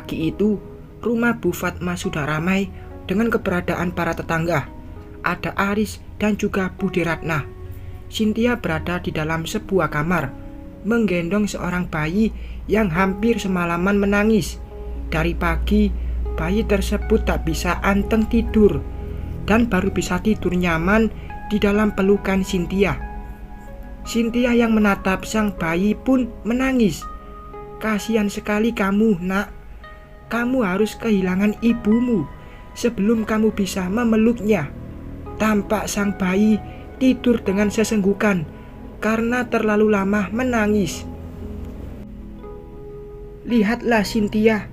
Pagi itu, rumah Bu Fatma sudah ramai dengan keberadaan para tetangga. Ada Aris dan juga Budi Ratna. Cynthia berada di dalam sebuah kamar, menggendong seorang bayi yang hampir semalaman menangis. Dari pagi, bayi tersebut tak bisa anteng tidur dan baru bisa tidur nyaman di dalam pelukan Cynthia. Cynthia yang menatap sang bayi pun menangis. "Kasihan sekali kamu, Nak. Kamu harus kehilangan ibumu sebelum kamu bisa memeluknya." Tampak sang bayi tidur dengan sesenggukan karena terlalu lama menangis. "Lihatlah Cynthia,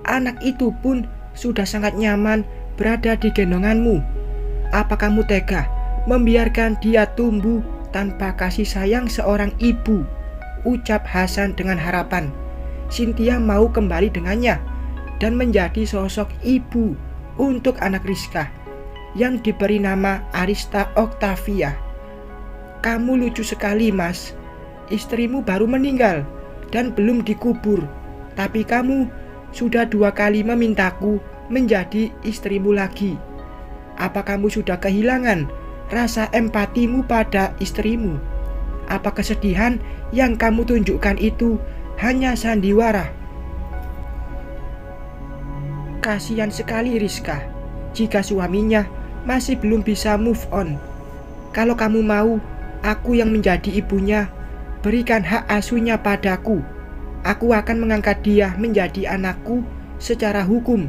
anak itu pun sudah sangat nyaman berada di gendonganmu. Apa kamu tega membiarkan dia tumbuh tanpa kasih sayang seorang ibu?" ucap Hasan dengan harapan Cynthia mau kembali dengannya dan menjadi sosok ibu untuk anak Rizka yang diberi nama Arista Octavia. "Kamu lucu sekali, Mas. Istrimu baru meninggal dan belum dikubur, tapi kamu sudah 2 kali memintaku menjadi istrimu lagi. Apa kamu sudah kehilangan rasa empatimu pada istrimu? Apa kesedihan yang kamu tunjukkan itu hanya sandiwara?" Kasihan sekali Rizka jika suaminya masih belum bisa move on. Kalau kamu mau aku yang menjadi ibunya, berikan hak asuhnya padaku. Aku akan mengangkat dia menjadi anakku secara hukum.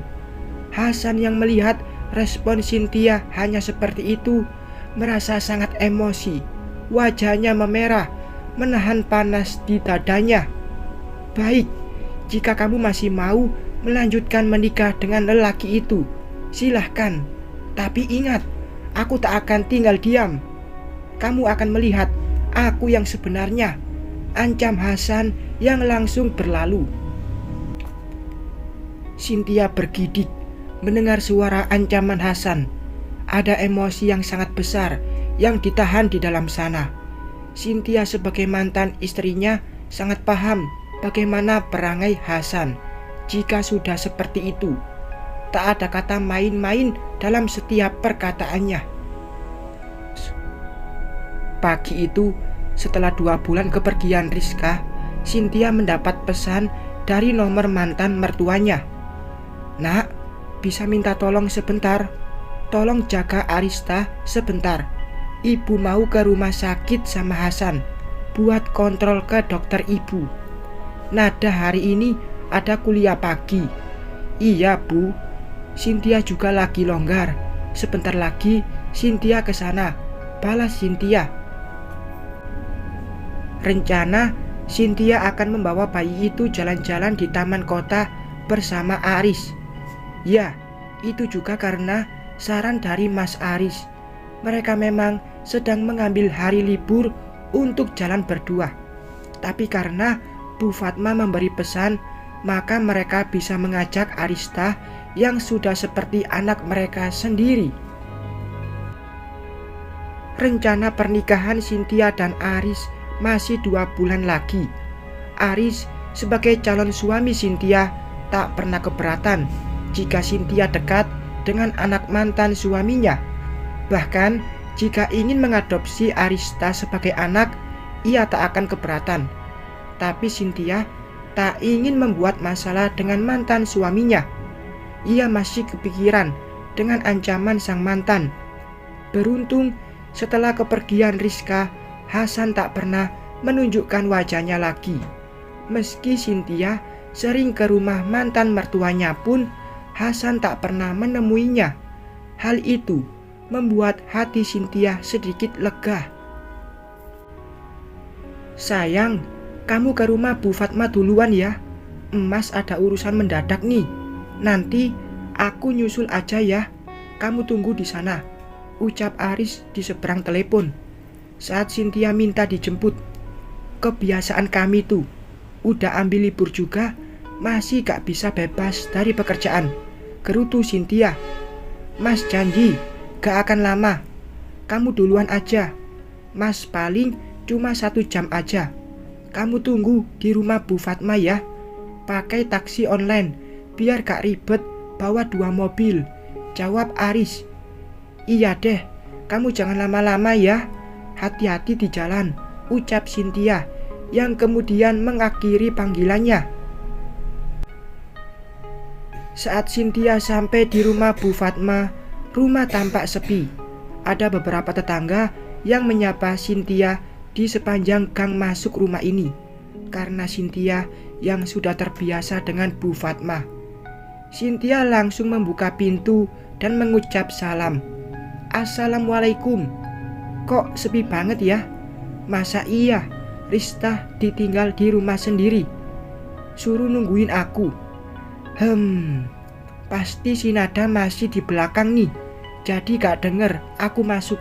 Hasan yang melihat respon Cynthia hanya seperti itu merasa sangat emosi. Wajahnya memerah, menahan panas di dadanya. "Baik, jika kamu masih mau melanjutkan menikah dengan lelaki itu, silahkan. Tapi ingat, aku tak akan tinggal diam. Kamu akan melihat aku yang sebenarnya," ancam Hasan yang langsung berlalu. Cynthia bergidik mendengar suara ancaman Hasan. Ada emosi yang sangat besar yang ditahan di dalam sana. Cynthia sebagai mantan istrinya sangat paham bagaimana perangai Hasan jika sudah seperti itu. Tak ada kata main-main dalam setiap perkataannya. Pagi itu, setelah 2 bulan kepergian Rizka, Cynthia mendapat pesan dari nomor mantan mertuanya. "Nak, bisa minta tolong sebentar? Tolong jaga Arista sebentar. Ibu mau ke rumah sakit sama Hasan buat kontrol ke dokter ibu. Nada hari ini ada kuliah pagi." "Iya, Bu. Cynthia juga lagi longgar. Sebentar lagi Cynthia ke sana," balas Cynthia. Rencana Cynthia akan membawa bayi itu jalan-jalan di taman kota bersama Aris. Ya, itu juga karena saran dari Mas Aris. Mereka memang sedang mengambil hari libur untuk jalan berdua. Tapi karena Bu Fatma memberi pesan, maka mereka bisa mengajak Arista yang sudah seperti anak mereka sendiri. Rencana pernikahan Cynthia dan Aris masih 2 bulan lagi. Aris sebagai calon suami Cynthia tak pernah keberatan jika Cynthia dekat dengan anak mantan suaminya. Bahkan jika ingin mengadopsi Arista sebagai anak, ia tak akan keberatan. Tapi Cynthia tak ingin membuat masalah dengan mantan suaminya. Ia masih kepikiran dengan ancaman sang mantan. Beruntung setelah kepergian Rizka, Hasan tak pernah menunjukkan wajahnya lagi. Meski Cynthia sering ke rumah mantan mertuanya pun, Hasan tak pernah menemuinya. Hal itu membuat hati Cynthia sedikit lega. "Sayang, kamu ke rumah Bu Fatma duluan ya. Emas ada urusan mendadak nih. Nanti aku nyusul aja ya. Kamu tunggu di sana," ucap Aris di seberang telepon. Saat Cynthia minta dijemput, "Kebiasaan kami tuh, udah ambil libur juga, masih gak bisa bebas dari pekerjaan," gerutu Cynthia. "Mas janji gak akan lama. Kamu duluan aja. Mas paling cuma 1 jam aja. Kamu tunggu di rumah Bu Fatma ya. Pakai taksi online biar gak ribet bawa 2 mobil, jawab Aris. Iya deh, kamu jangan lama-lama ya, hati-hati di jalan, ucap Cynthia yang kemudian mengakhiri panggilannya. Saat Cynthia sampai di rumah Bu Fatma, rumah tampak sepi. Ada beberapa tetangga yang menyapa Cynthia di sepanjang gang masuk rumah ini, karena Cynthia yang sudah terbiasa dengan Bu Fatma. Cynthia langsung membuka pintu dan mengucap salam. Assalamualaikum. Kok sepi banget ya? Masa iya Rista ditinggal di rumah sendiri? Suruh nungguin aku. Pasti si Nada masih di belakang nih, jadi gak denger aku masuk.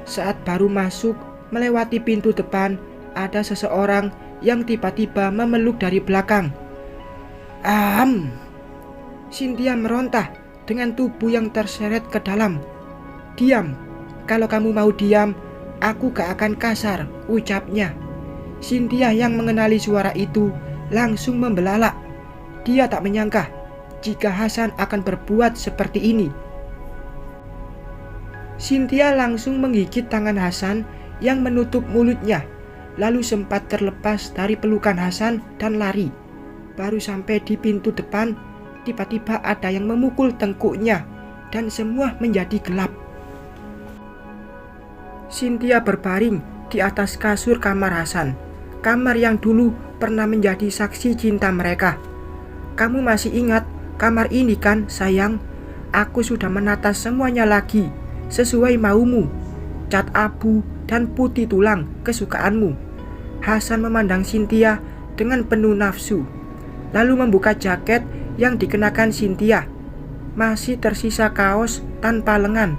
Saat baru masuk, melewati pintu depan, ada seseorang yang tiba-tiba memeluk dari belakang. Cynthia meronta dengan tubuh yang terseret ke dalam. Diam, kalau kamu mau diam, aku gak akan kasar, ucapnya. Cynthia yang mengenali suara itu langsung membelalak. Dia tak menyangka jika Hasan akan berbuat seperti ini. Cynthia langsung menggigit tangan Hasan yang menutup mulutnya, lalu sempat terlepas dari pelukan Hasan dan lari. Baru sampai di pintu depan, tiba-tiba ada yang memukul tengkuknya dan semua menjadi gelap. Cynthia berbaring di atas kasur kamar Hasan, kamar yang dulu pernah menjadi saksi cinta mereka. Kamu masih ingat kamar ini kan sayang? Aku sudah menata semuanya lagi sesuai maumu, cat abu dan putih tulang kesukaanmu. Hasan memandang Cynthia dengan penuh nafsu, lalu membuka jaket yang dikenakan Cynthia. Masih tersisa kaos tanpa lengan.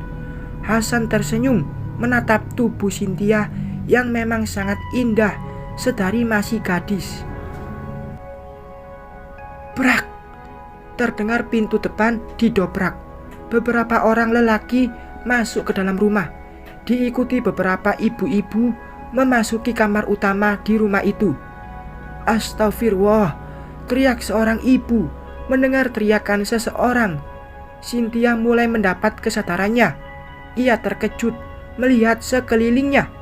Hasan tersenyum menatap tubuh Cynthia yang memang sangat indah sedari masih gadis. Brak! Terdengar pintu depan didobrak. Beberapa orang lelaki masuk ke dalam rumah, diikuti beberapa ibu-ibu memasuki kamar utama di rumah itu. Astagfirullah, teriak seorang ibu mendengar teriakan seseorang. Cynthia mulai mendapat kesadarannya. Ia terkejut melihat sekelilingnya.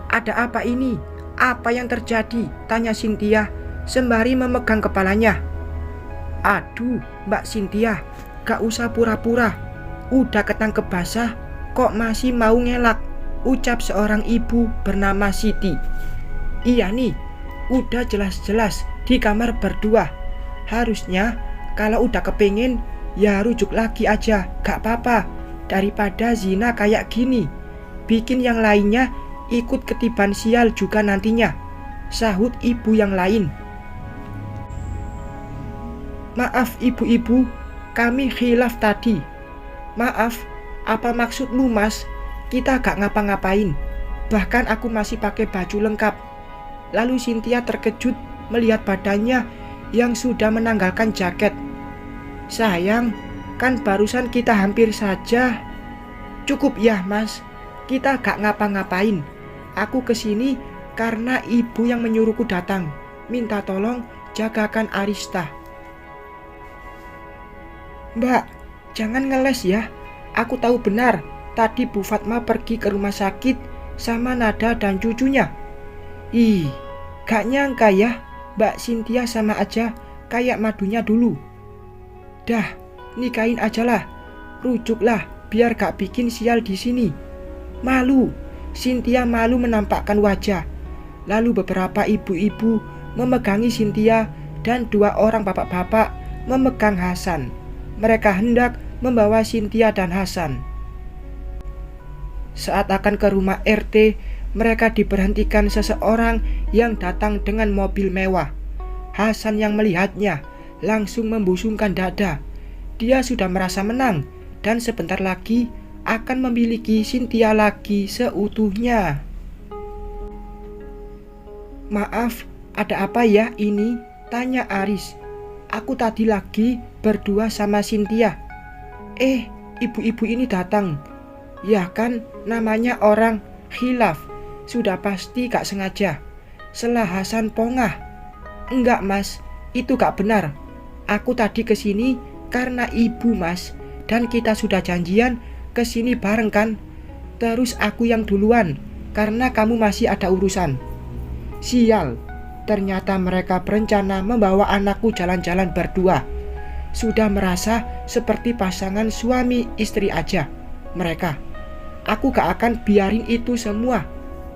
Ada apa ini? Apa yang terjadi? Tanya Cynthia sembari memegang kepalanya. Aduh, Mbak Cynthia, gak usah pura-pura. Udah ketangkep basah, kok masih mau ngelak? Ucap seorang ibu bernama Siti. Iya nih, udah jelas-jelas di kamar berdua. Harusnya kalau udah kepingin, ya rujuk lagi aja, gak apa-apa. Daripada zina kayak gini, bikin yang lainnya ikut ketiban sial juga nantinya, sahut ibu yang lain. Maaf ibu-ibu, kami khilaf tadi. Maaf, apa maksudmu mas? Kita gak ngapa-ngapain. Bahkan aku masih pakai baju lengkap. Lalu Cynthia terkejut melihat badannya yang sudah menanggalkan jaket. Sayang, kan barusan kita hampir saja. Cukup ya mas, kita gak ngapa-ngapain. Aku kesini karena ibu yang menyuruhku datang, minta tolong jagakan Arista. Mbak, jangan ngeles ya. Aku tahu benar tadi Bu Fatma pergi ke rumah sakit sama Nada dan cucunya. Ih, gak nyangka ya Mbak Cynthia sama aja kayak madunya dulu. Dah, nikahin ajalah. Rujuklah biar gak bikin sial di sini. Malu. Cynthia malu menampakkan wajah. Lalu beberapa ibu-ibu memegangi Cynthia dan 2 orang bapak-bapak memegang Hasan. Mereka hendak membawa Cynthia dan Hasan. Saat akan ke rumah RT, mereka diberhentikan seseorang yang datang dengan mobil mewah. Hasan yang melihatnya langsung membusungkan dada. Dia sudah merasa menang dan sebentar lagi akan memiliki Cynthia lagi seutuhnya. Maaf, ada apa ya ini? Tanya Aris. Aku tadi lagi berdua sama Cynthia. Ibu-ibu ini datang. Ya kan, namanya orang khilaf. Sudah pasti gak sengaja. Selah Hasan pongah. Enggak mas, itu gak benar. Aku tadi kesini karena ibu mas, dan kita sudah janjian kesini bareng kan. Terus aku yang duluan karena kamu masih ada urusan. Sial, ternyata mereka berencana membawa anakku jalan-jalan berdua. Sudah merasa seperti pasangan suami istri aja mereka. Aku gak akan biarin itu semua,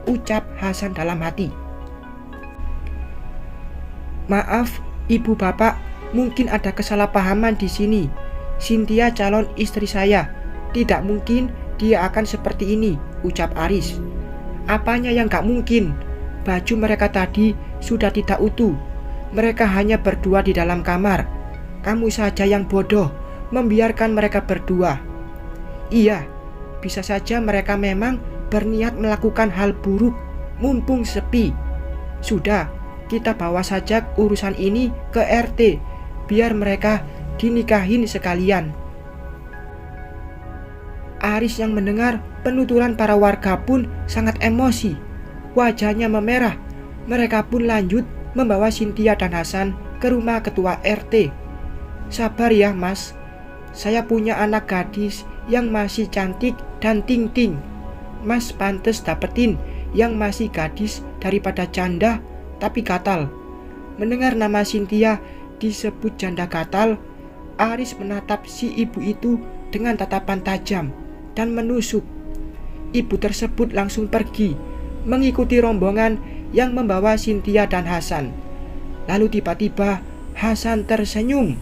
ucap Hasan dalam hati. Maaf, ibu bapak, mungkin ada kesalahpahaman di sini. Cynthia calon istri saya. Tidak mungkin dia akan seperti ini, ucap Aris. Apanya yang gak mungkin? Baju mereka tadi sudah tidak utuh. Mereka hanya berdua di dalam kamar. Kamu saja yang bodoh membiarkan mereka berdua. Iya, bisa saja mereka memang berniat melakukan hal buruk mumpung sepi. Sudah, kita bawa saja urusan ini ke RT, biar mereka dinikahin sekalian. Aris yang mendengar penuturan para warga pun sangat emosi. Wajahnya memerah. Mereka pun lanjut membawa Cynthia dan Hasan ke rumah ketua RT. Sabar ya mas, saya punya anak gadis yang masih cantik dan ting-ting. Mas pantes dapetin yang masih gadis daripada janda tapi gatal. Mendengar nama Cynthia disebut janda gatal, Aris menatap si ibu itu dengan tatapan tajam dan menusuk. Ibu tersebut langsung pergi mengikuti rombongan yang membawa Cynthia dan Hasan. Lalu tiba-tiba Hasan tersenyum.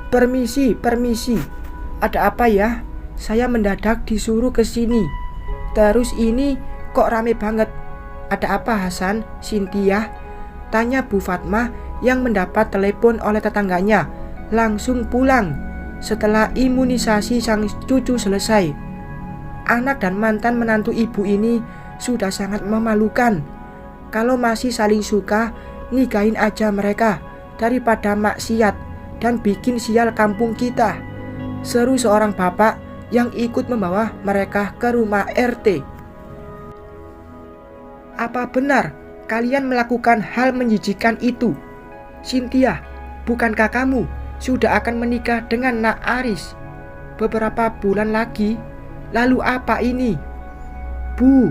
Permisi, ada apa ya? Saya mendadak disuruh ke sini. Terus ini kok rame banget. Ada apa Hasan, Cynthia? Tanya Bu Fatma yang mendapat telepon oleh tetangganya. Langsung pulang setelah imunisasi sang cucu selesai. Anak dan mantan menantu ibu ini sudah sangat memalukan. Kalau masih saling suka, nikahin aja mereka daripada maksiat dan bikin sial kampung kita, seru seorang bapak yang ikut membawa mereka ke rumah RT. Apa benar kalian melakukan hal menjijikan itu? Cynthia, bukankah kamu sudah akan menikah dengan Nak Aris beberapa bulan lagi? Lalu apa ini? Bu,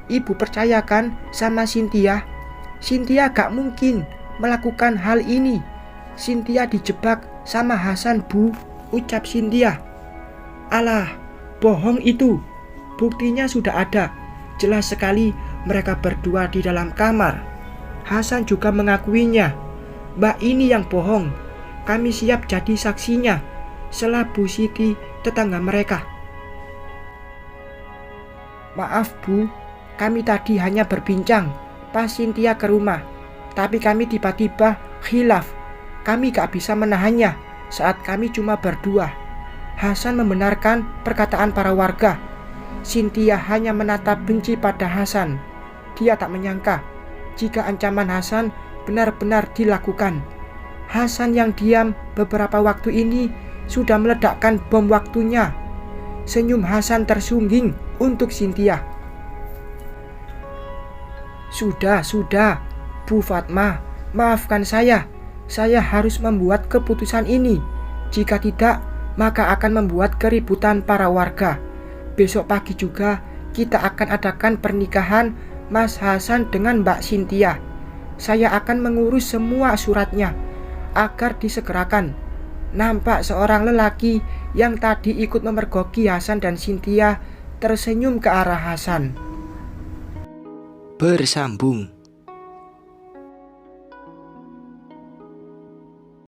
ibu percayakan sama Cynthia. Cynthia gak mungkin melakukan hal ini. Cynthia dijebak sama Hasan bu, ucap Cynthia. Alah, bohong itu. Buktinya sudah ada. Jelas sekali mereka berdua di dalam kamar. Hasan juga mengakuinya. Mbak ini yang bohong. Kami siap jadi saksinya. Selah Bu Siti, tetangga mereka. Maaf bu, kami tadi hanya berbincang pas Cynthia ke rumah. Tapi kami tiba-tiba khilaf. Kami gak bisa menahannya saat kami cuma berdua. Hasan membenarkan perkataan para warga. Cynthia hanya menatap benci pada Hasan. Dia tak menyangka jika ancaman Hasan benar-benar dilakukan. Hasan yang diam beberapa waktu ini sudah meledakkan bom waktunya. Senyum Hasan tersungging untuk Cynthia. Sudah, Bu Fatma, maafkan saya. Saya harus membuat keputusan ini. Jika tidak, maka akan membuat keributan para warga. Besok pagi juga kita akan adakan pernikahan Mas Hasan dengan Mbak Cynthia. Saya akan mengurus semua suratnya agar disegerakan. Nampak seorang lelaki yang tadi ikut memergoki Hasan dan Cynthia tersenyum ke arah Hasan. Bersambung.